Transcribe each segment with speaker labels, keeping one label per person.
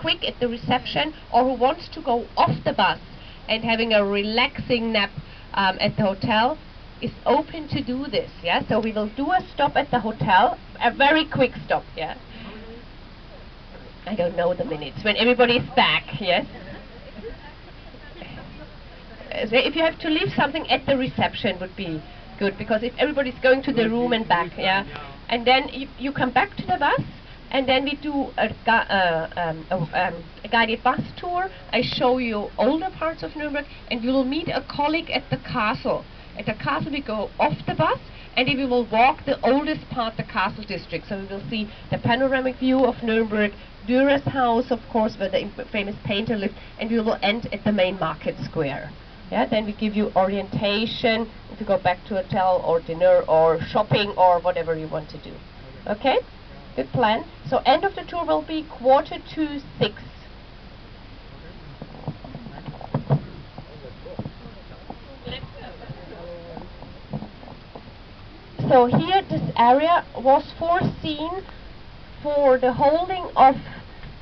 Speaker 1: quick at the reception, or who wants to go off the bus and having a relaxing nap at the hotel, is open to do this. Yeah, so we will do a stop at the hotel, a very quick stop. Yeah, I don't know the minutes when everybody is back. Yes. So if you have to leave something at the reception would be good, because if everybody's going to the room and back, yeah, and then you come back to the bus, and then we do a guided bus tour. I show you older parts of Nuremberg, and you will meet a colleague at the castle. At the castle we go off the bus, and we will walk the oldest part, the castle district. So we will see the panoramic view of Nuremberg, Dürer's house, of course, where the famous painter lived, and we will end at the main market square. Yeah, then we give you orientation if you go back to hotel or dinner or shopping or whatever you want to do. Okay? Good plan. So end of the tour will be 5:45. So here this area was foreseen for the holding of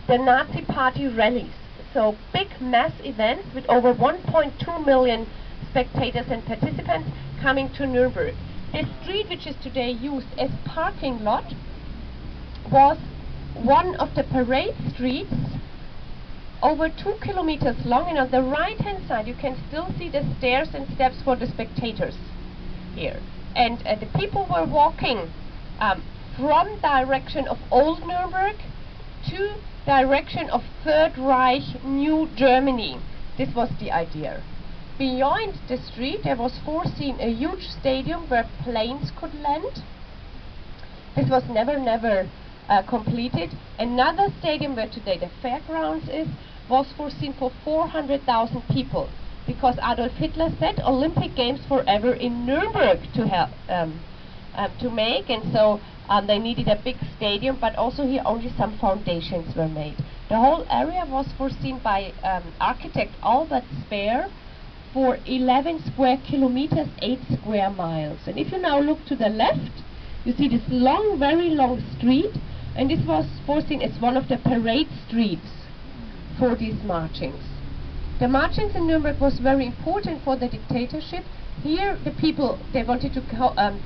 Speaker 1: the Nazi Party rallies. So big mass events with over 1.2 million spectators and participants coming to Nuremberg. The street, which is today used as parking lot, was one of the parade streets, over 2 kilometers long, and on the right hand side you can still see the stairs and steps for the spectators here. And the people were walking from direction of Old Nuremberg to direction of Third Reich, New Germany. This was the idea. Beyond the street there was foreseen a huge stadium where planes could land. This was never completed. Another stadium where today the fairgrounds is was foreseen for 400,000 people, because Adolf Hitler said Olympic Games forever in Nuremberg to make, and so they needed a big stadium, but also here only some foundations were made. The whole area was foreseen by architect Albert Speer for 11 square kilometers, 8 square miles. And if you now look to the left, you see this long, very long street, and this was foreseen as one of the parade streets for these marchings. The marchings in Nuremberg was very important for the dictatorship. Here the people, they wanted to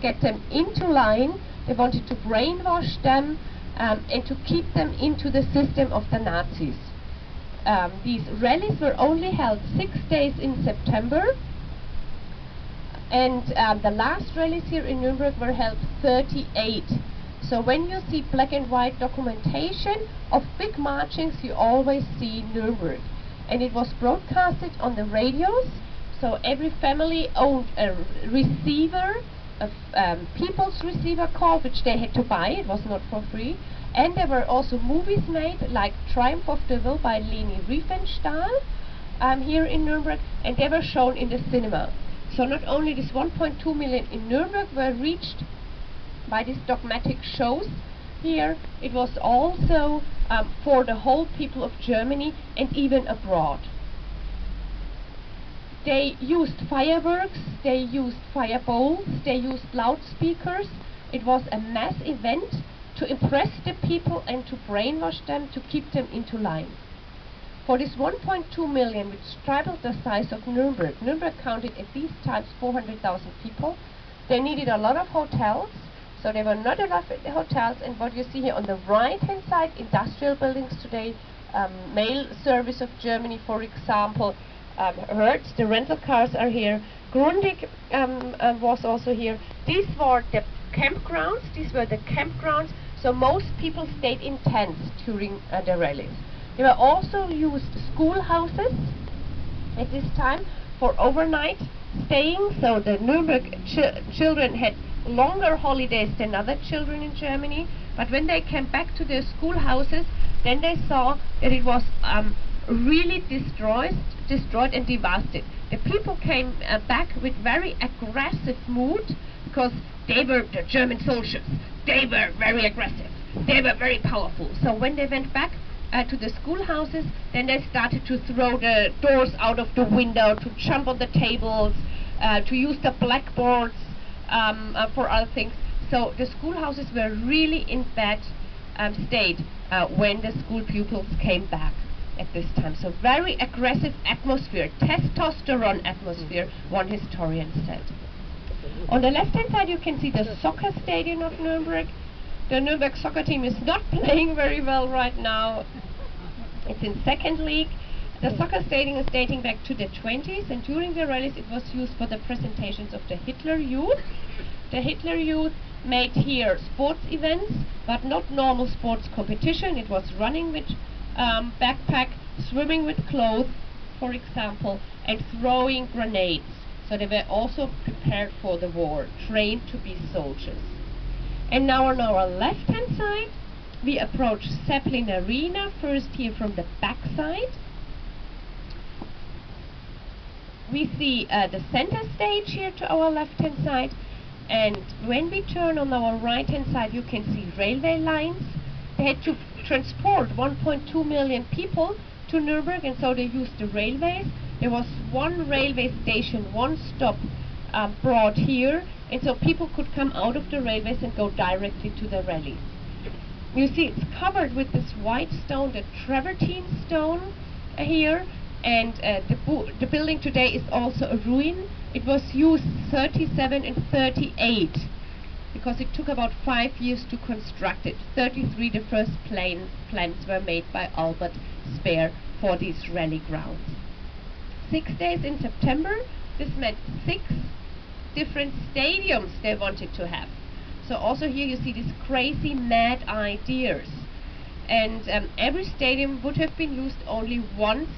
Speaker 1: get them into line, they wanted to brainwash them and to keep them into the system of the Nazis. These rallies were only held 6 days in September, and the last rallies here in Nuremberg were held 38. So when you see black and white documentation of big marchings, you always see Nuremberg. And it was broadcasted on the radios, so every family owned a receiver, a people's receiver call, which they had to buy. It was not for free. And there were also movies made, like Triumph of the Will by Leni Riefenstahl here in Nuremberg, and they were shown in the cinema. So not only this 1.2 million in Nuremberg were reached by these dogmatic shows here, it was also for the whole people of Germany and even abroad. They used fireworks, they used fire bowls, they used loudspeakers. It was a mass event to impress the people and to brainwash them, to keep them into line. For this 1.2 million, which tripled the size of Nuremberg, Nuremberg counted at these times 400,000 people. They needed a lot of hotels, so there were not enough hotels. And what you see here on the right hand side, industrial buildings today, mail service of Germany, for example, Hertz, the rental cars are here. Grundig was also here. These were the campgrounds. These were the campgrounds. So most people stayed in tents during the rallies. There were also used schoolhouses at this time for overnight staying. So the Nuremberg children had longer holidays than other children in Germany. But when they came back to their schoolhouses, then they saw that it was really destroyed and devastated. The people came back with very aggressive mood, because they were the German soldiers. They were very aggressive. They were very powerful. So when they went back to the schoolhouses, then they started to throw the doors out of the window, to jump on the tables, to use the blackboards for other things. So the schoolhouses were really in bad state when the school pupils came back. at this time. So very aggressive atmosphere, testosterone atmosphere, one historian said. On the left-hand side you can see the soccer stadium of Nuernberg. The Nuernberg soccer team is not playing very well right now. It's in second league. The soccer stadium is dating back to the 20s, and during the rallies it was used for the presentations of the Hitler Youth. The Hitler Youth made here sports events, but not normal sports competition. It was running with backpack, swimming with clothes, for example, and throwing grenades. So they were also prepared for the war, trained to be soldiers. And now on our left-hand side, we approach Zeppelin Arena, first here from the back side. We see the center stage here to our left-hand side, and when we turn on our right-hand side you can see railway lines. They had to transport 1.2 million people to Nuernberg, and so they used the railways. There was one railway station, one stop brought here, and so people could come out of the railways and go directly to the rallies. You see it's covered with this white stone, the travertine stone here, and the building today is also a ruin. It was used 37 and 38 because it took about 5 years to construct it. 33 the first plans were made by Albert Speer for these rally grounds. 6 days in September, this meant 6 different stadiums they wanted to have. So also here you see these crazy mad ideas, and every stadium would have been used only once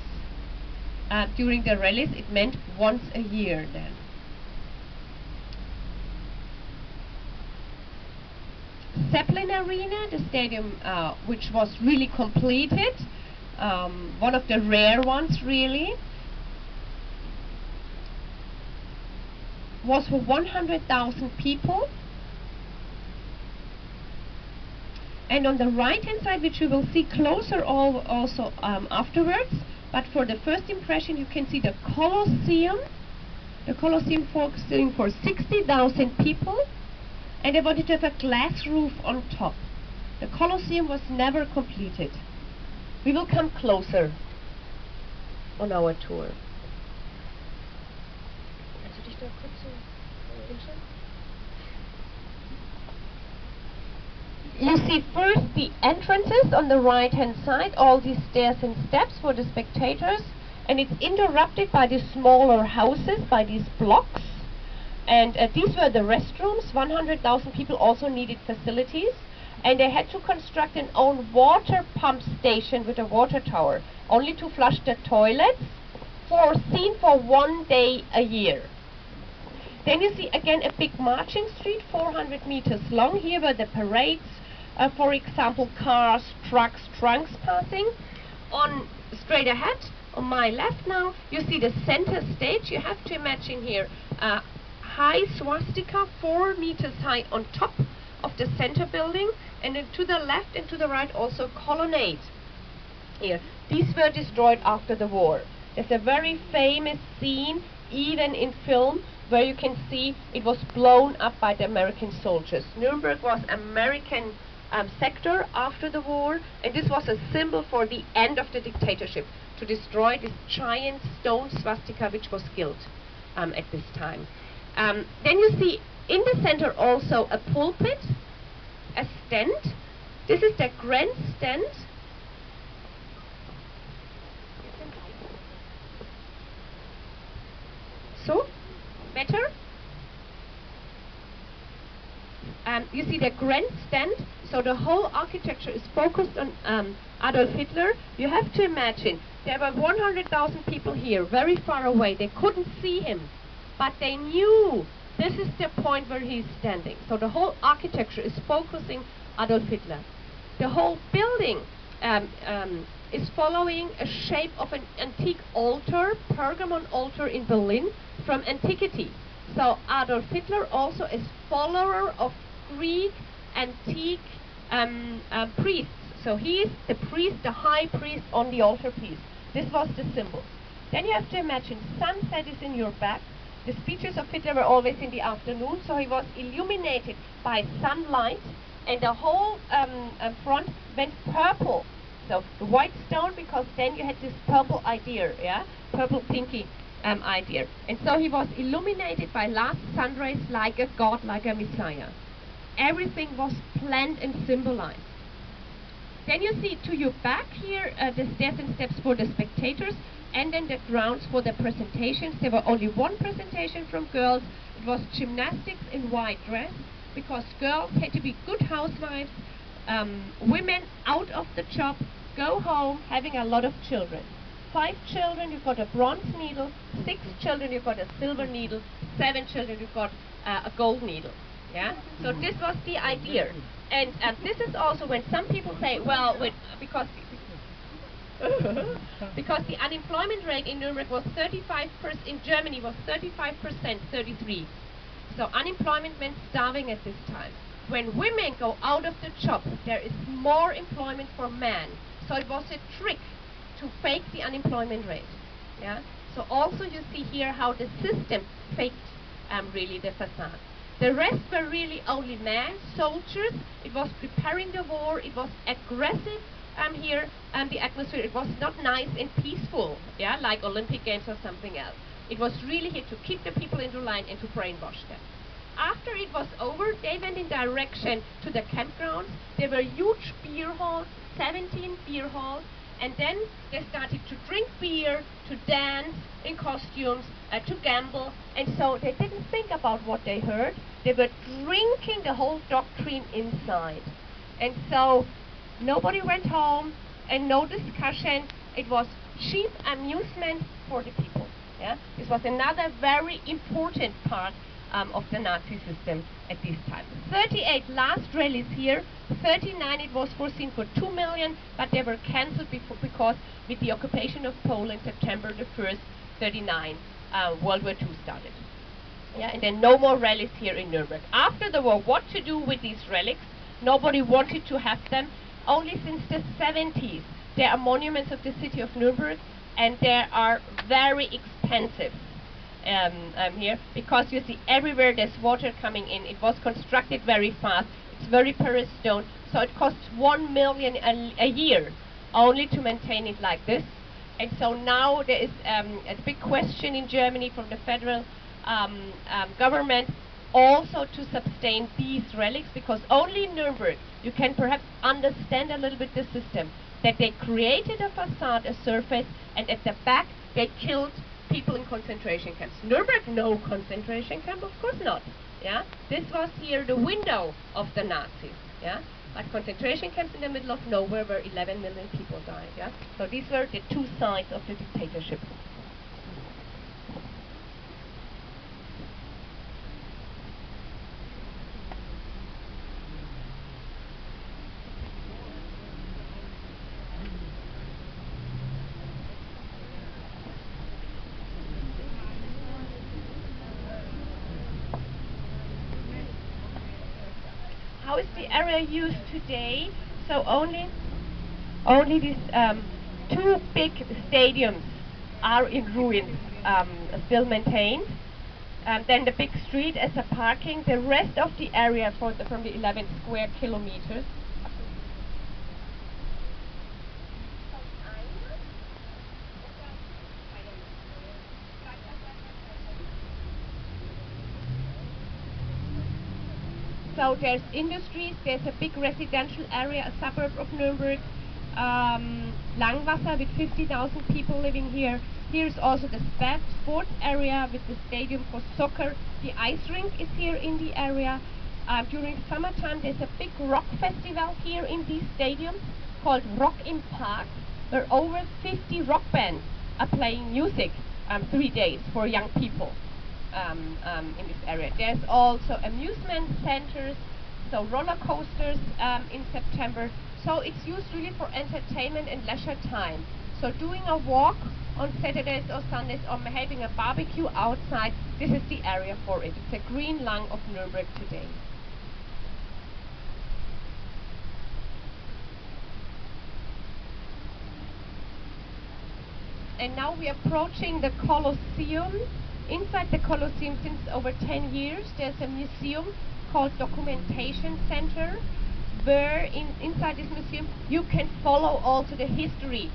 Speaker 1: during the rallies. It meant once a year then. Zeppelin Arena, the stadium which was really completed, one of the rare ones really, was for 100,000 people. And on the right hand side, which you will see closer also afterwards, but for the first impression you can see the Colosseum. The Colosseum focusing for 60,000 people, and they wanted to have a glass roof on top. The Colosseum was never completed. We will come closer on our tour. You see first the entrances on the right hand side, all these stairs and steps for the spectators, and it's interrupted by these smaller houses, by these blocks, and these were the restrooms. 100,000 people also needed facilities, and they had to construct an own water pump station with a water tower, only to flush the toilets, foreseen for 1 day a year. Then you see again a big marching street, 400 meters long. Here were the parades, for example, cars, trucks, trunks passing. On straight ahead, on my left now, you see the center stage. You have to imagine here a high swastika, 4 meters high on top of the center building, and then to the left and to the right also colonnade. Here, these were destroyed after the war. There's a very famous scene, even in film, where you can see it was blown up by the American soldiers. Nuremberg was American sector after the war, and this was a symbol for the end of the dictatorship, to destroy this giant stone swastika which was killed at this time. Then you see in the center also a pulpit, a stand. This is the grandstand. So, better? You see the grandstand, so the whole architecture is focused on Adolf Hitler. You have to imagine, there were 100,000 people here, very far away. They couldn't see him, but they knew this is the point where he's standing. So the whole architecture is focusing Adolf Hitler. The whole building is following a shape of an antique altar, Pergamon altar in Berlin, from antiquity. So Adolf Hitler also is follower of Greek antique priests. So he is the priest, the high priest on the altarpiece. This was the symbol. Then you have to imagine, sunset is in your back. The speeches of Hitler were always in the afternoon, so he was illuminated by sunlight, and the whole front went purple. So the white stone, because then you had this purple idea, yeah, purple pinky idea. And so he was illuminated by last sun rays like a god, like a messiah. Everything was planned and symbolized. Then you see to your back here the stairs and steps for the spectators, and then the grounds for the presentations. There were only one presentation from girls. It was gymnastics in white dress, because girls had to be good housewives, women out of the job, go home having a lot of children. 5 children, you got a bronze needle. 6 children, you got a silver needle. 7 children, you got a gold needle. Yeah. So this was the idea, and this is also when some people say, well, because the unemployment rate in Nuernberg was 35%, in Germany was 35%, 33. So unemployment meant starving at this time. When women go out of the job, there is more employment for men. So it was a trick to fake the unemployment rate. Yeah. So also you see here how the system faked really the facade. The rest were really only men, soldiers. It was preparing the war. It was aggressive here, and the atmosphere. It was not nice and peaceful, yeah, like Olympic Games or something else. It was really here to keep the people in the line and to brainwash them. After it was over, they went in direction to the campgrounds. There were huge beer halls, 17 beer halls, and then they started to drink beer, to dance in costumes, to gamble, and so they didn't think about what they heard. They were drinking the whole doctrine inside. And so nobody went home, and no discussion. It was cheap amusement for the people. Yeah? This was another very important part of the Nazi system at this time. 38 last rallies here. 39 it was foreseen for 2 million, but they were cancelled because with the occupation of Poland, September the 1st, 39, World War II started. Yeah, and then no more rallies here in Nuernberg. After the war, what to do with these relics? Nobody wanted to have them. Only since the 70s, there are monuments of the city of Nuernberg, and they are very expensive. Here, because you see everywhere there's water coming in. It was constructed very fast. It's very porous stone, so it costs 1 million a year only to maintain it like this. And so now there is a big question in Germany from the federal government also to sustain these relics, because only in Nuremberg you can perhaps understand a little bit the system, that they created a facade, a surface, and at the back they killed people in concentration camps. Nuremberg, no concentration camp, of course not. Yeah, this was here the window of the Nazis. Yeah, but concentration camps in the middle of nowhere where 11 million people died. Yeah, so these were the two sides of the dictatorship. How is the area used today? So only these two big stadiums are in ruins, still maintained. Then the big street as a parking. The rest of the area from the 11 square kilometers. So there's industries, there's a big residential area, a suburb of Nuremberg, Langwasser with 50,000 people living here. Here's also the sports area with the stadium for soccer. The ice rink is here in the area. During summertime there's a big rock festival here in these stadiums called Rock im Park, where over 50 rock bands are playing music 3 days for young people. In this area. There's also amusement centers, so roller coasters in September. So it's used really for entertainment and leisure time. So doing a walk on Saturdays or Sundays, or having a barbecue outside, this is the area for it. It's a green lung of Nuremberg today. And now we are approaching the Colosseum. Inside the Colosseum, since over 10 years, there's a museum called Documentation Center. where inside this museum you can follow also the history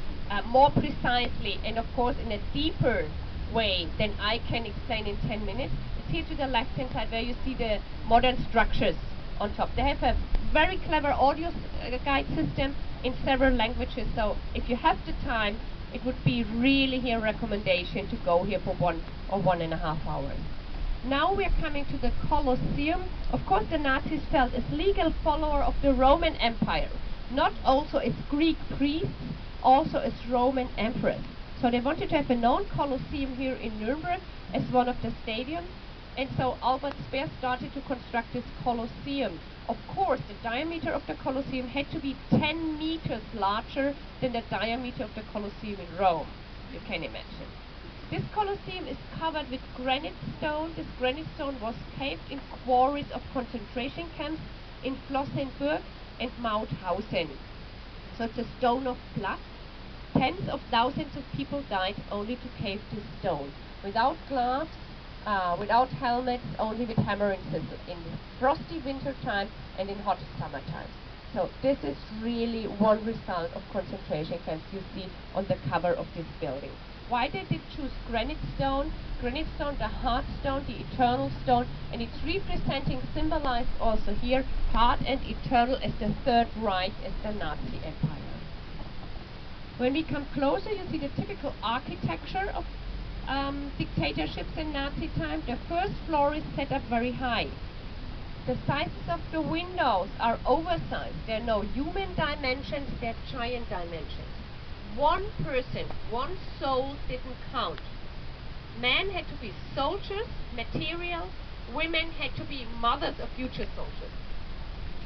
Speaker 1: more precisely and of course in a deeper way than I can explain in 10 minutes. It's here to the left hand side where you see the modern structures on top. They have a very clever audio guide system in several languages, so if you have the time it would be really here a recommendation to go here for 1 or 1.5 hours. Now we are coming to the Colosseum. Of course the Nazis felt as legal follower of the Roman Empire, not also as Greek priests, also as Roman emperors. So they wanted to have a known Colosseum here in Nuernberg as one of the stadiums, and so Albert Speer started to construct this Colosseum. Of course the diameter of the Colosseum had to be 10 meters larger than the diameter of the Colosseum in Rome, you can imagine. This Colosseum is covered with granite stone. This granite stone was caved in quarries of concentration camps in Flossenburg and Mauthausen. So it's a stone of blood. Tens of thousands of people died only to cave this stone. Without gloves, without helmets, only with hammer and chisel in the frosty winter time and in hot summer times. So this is really one result of concentration camps you see on the cover of this building. Why did they choose granite stone? Granite stone, the hard stone, the eternal stone, and it's representing, symbolized also here, hard and eternal as the Third Reich, as the Nazi Empire. When we come closer, you see the typical architecture of dictatorships in Nazi time. The first floor is set up very high. The sizes of the windows are oversized. There are no human dimensions, they're giant dimensions. One person, one soul didn't count. Men had to be soldiers, material. Women had to be mothers of future soldiers.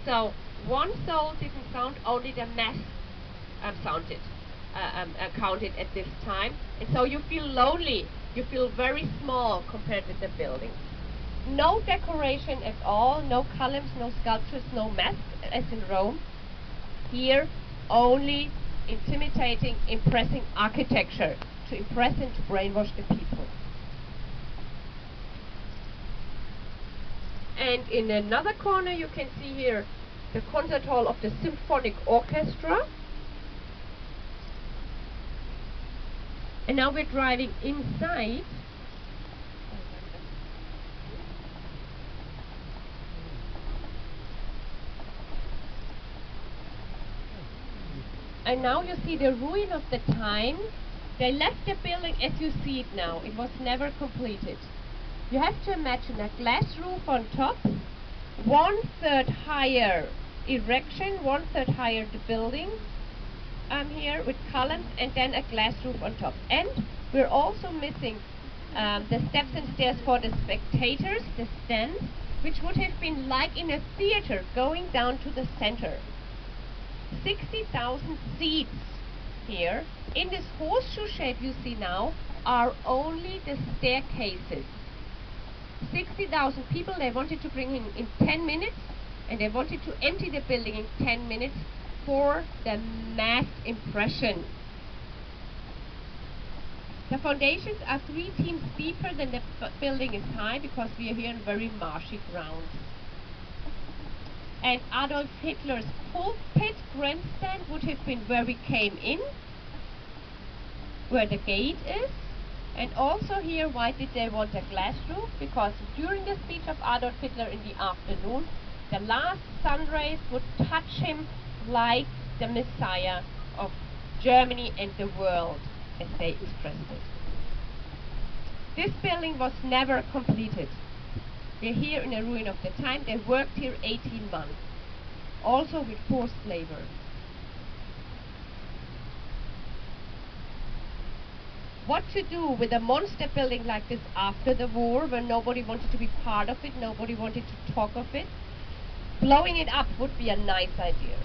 Speaker 1: So one soul didn't count, only the mass counted at this time. And so you feel lonely, you feel very small compared with the building. No decoration at all, no columns, no sculptures, no masks as in Rome. Here only intimidating, impressing architecture to impress and to brainwash the people. And in another corner you can see here the concert hall of the symphonic orchestra. And now we're driving inside. And now you see the ruin of the time. They left the building as you see it now. It was never completed. You have to imagine a glass roof on top, 1/3 higher erection, 1/3 higher the building here with columns, and then a glass roof on top. And we're also missing the steps and stairs for the spectators, the stands, which would have been like in a theater going down to the center. 60,000 seats here. In this horseshoe shape you see now are only the staircases. 60,000 people they wanted to bring in 10 minutes, and they wanted to empty the building in 10 minutes for the mass impression. The foundations are 3 teams deeper than the building is high, because we are here in very marshy ground. And Adolf Hitler's pulpit grandstand would have been where we came in, where the gate is. And also here, why did they want a glass roof? Because during the speech of Adolf Hitler in the afternoon, the last sun rays would touch him like the Messiah of Germany and the world, as they expressed it. This building was never completed. We're here in a ruin of the time. They worked here 18 months, also with forced labor. What to do with a monster building like this after the war, when nobody wanted to be part of it, nobody wanted to talk of it? Blowing it up would be a nice idea.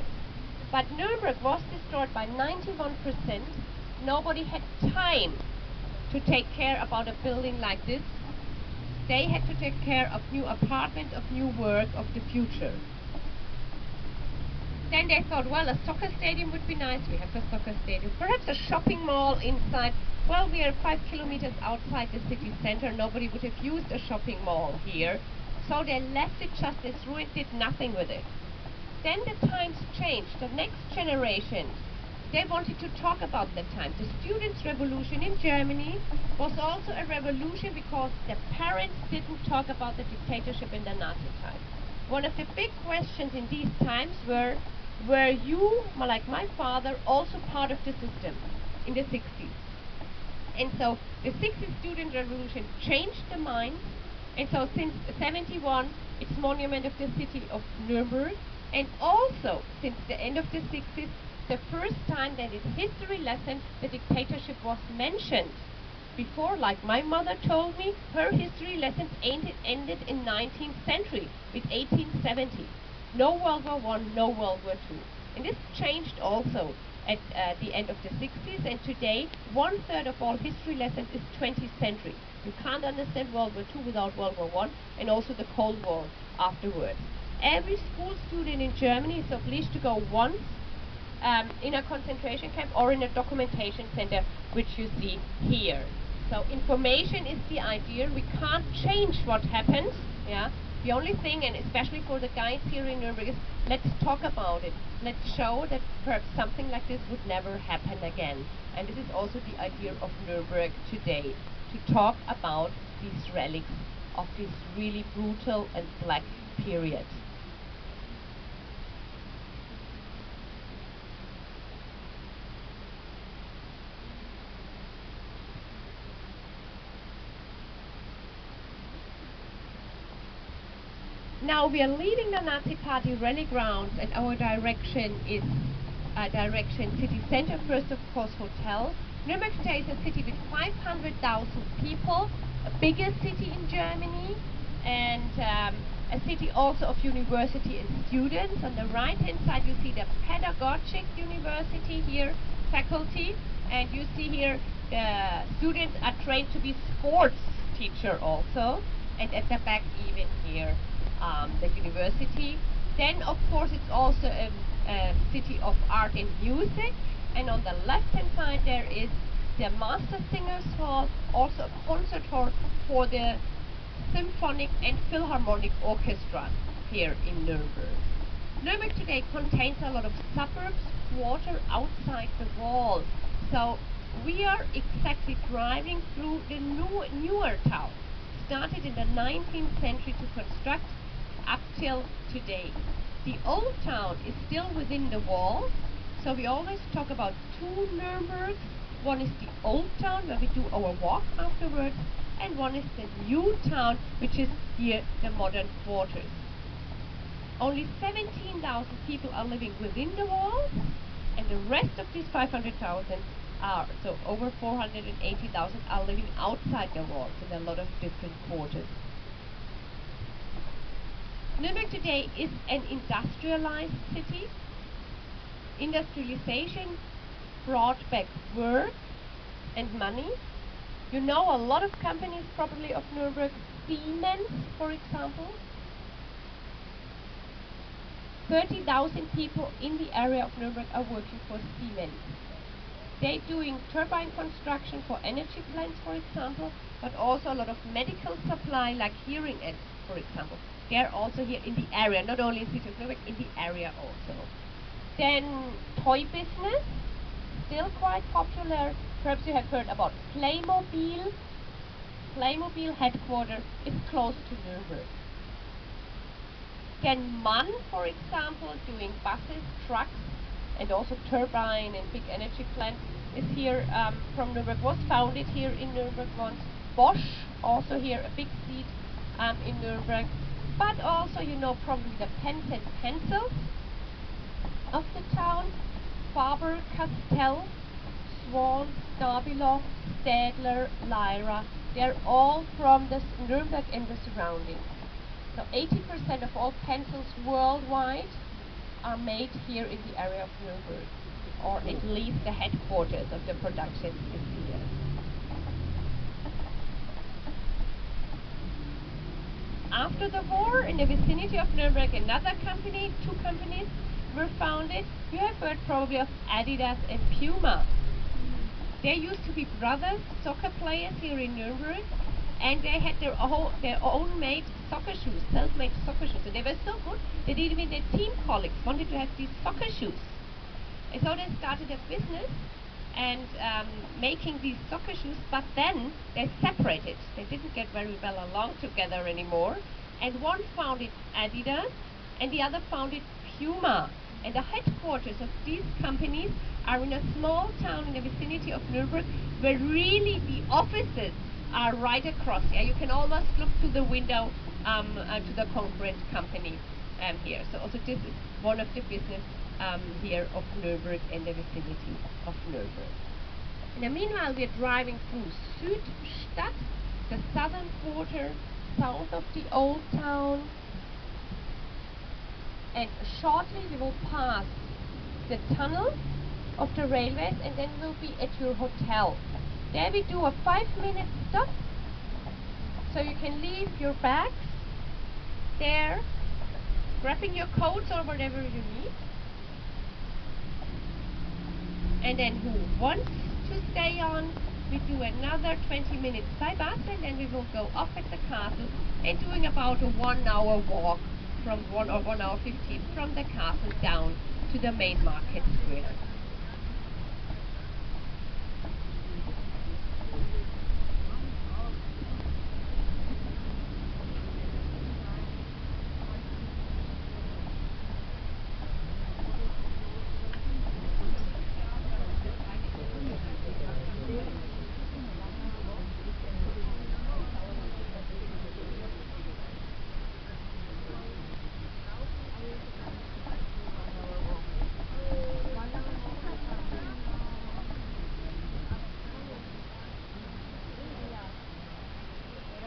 Speaker 1: But Nuremberg was destroyed by 91%. Nobody had time to take care about a building like this. They had to take care of new apartments, of new work, of the future. Then they thought, well, a soccer stadium would be nice. We have a soccer stadium. Perhaps a shopping mall inside. Well, we are 5 kilometers outside the city center. Nobody would have used a shopping mall here. So they left it just as ruined, did nothing with it. Then the times changed. The next generation, they wanted to talk about the time. The students' revolution in Germany was also a revolution because the parents didn't talk about the dictatorship in the Nazi time. One of the big questions in these times were you, like my father, also part of the system in the 60s? And so the 60s student revolution changed the mind. And so since 71, it's monument of the city of Nuernberg. And also since the end of the 60s, the first time that in history lesson the dictatorship was mentioned. Before, like my mother told me, her history lessons ended in 19th century with 1870. No World War I, no World War II. And this changed also at the end of the 60s, and today 1/3 of all history lessons is 20th century. You can't understand World War II without World War I, and also the Cold War afterwards. Every school student in Germany is obliged to go once in a concentration camp or in a documentation center, which you see here. So information is the idea. We can't change what happens. Yeah. The only thing, and especially for the guys here in Nuernberg, is let's talk about it. Let's show that perhaps something like this would never happen again. And this is also the idea of Nuernberg today, to talk about these relics of this really brutal and black period. Now we are leaving the Nazi Party rally grounds, and our direction is direction city center. First, of course, hotel. Nuremberg today is a city with 500,000 people, a biggest city in Germany, and a city also of university and students. On the right-hand side, you see the pedagogic university here, faculty, and you see here the students are trained to be sports teacher also, and at the back even here. The university. Then, of course, it's also a city of art and music. And on the left-hand side, there is the Master Singers Hall, also a concert hall for the symphonic and philharmonic orchestras here in Nuremberg. Nuremberg today contains a lot of suburbs, quarter outside the wall. So we are exactly driving through the newer town, started in the 19th century to construct up till today. The old town is still within the walls, so we always talk about two Nurembergs. One is the old town, where we do our walk afterwards, and one is the new town, which is here the modern quarters. Only 17,000 people are living within the walls, and the rest of these 500,000 are, so over 480,000 are living outside the walls in a lot of different quarters. Nuremberg today is an industrialized city. Industrialization brought back work and money. You know a lot of companies probably of Nuremberg, Siemens, for example. 30,000 people in the area of Nuremberg are working for Siemens. They're doing turbine construction for energy plants, for example, but also a lot of medical supply, like hearing aids, for example. They're also here in the area, not only in the city of Nuremberg, in the area also. Then toy business, still quite popular. Perhaps you have heard about Playmobil. Playmobil headquarters is close to Nuremberg. Then MAN, for example, doing buses, trucks, and also turbine and big energy plant is here from Nuremberg, was founded here in Nuremberg once. Bosch, also here a big seat in Nuremberg. But also, you know, probably the pens and pencils of the town. Faber-Castell, Swan, Stabilo, Stadler, Lyra. They're all from the Nuremberg and the surroundings. So 80% of all pencils worldwide are made here in the area of Nuremberg, or at least the headquarters of the production is here. After the war, in the vicinity of Nuremberg, another company, two companies were founded. You have heard probably of Adidas and Puma. They used to be brothers, soccer players here in Nuremberg, and they had their own made soccer shoes, self-made soccer shoes. So they were so good that even their team colleagues wanted to have these soccer shoes. And so they started a business and making these soccer shoes, but then they separated. They didn't get very well along together anymore. And one founded Adidas, and the other founded Puma. And the headquarters of these companies are in a small town in the vicinity of Nuernberg, where really the offices are right across. Yeah, you can almost look through the window to the concrete company here. So also this is one of the business here of Nuernberg and the vicinity of Nuernberg. And meanwhile, we are driving through Südstadt, the southern quarter, south of the old town. And shortly we will pass the tunnel of the railways, and then we'll be at your hotel. There we do a 5-minute stop, so you can leave your bags there, grabbing your coats or whatever you need. And then who wants to stay on, we do another 20 minutes by bus, and then we will go off at the castle and doing about a 1 hour walk from 1 hour 15 from the castle down to the main market square.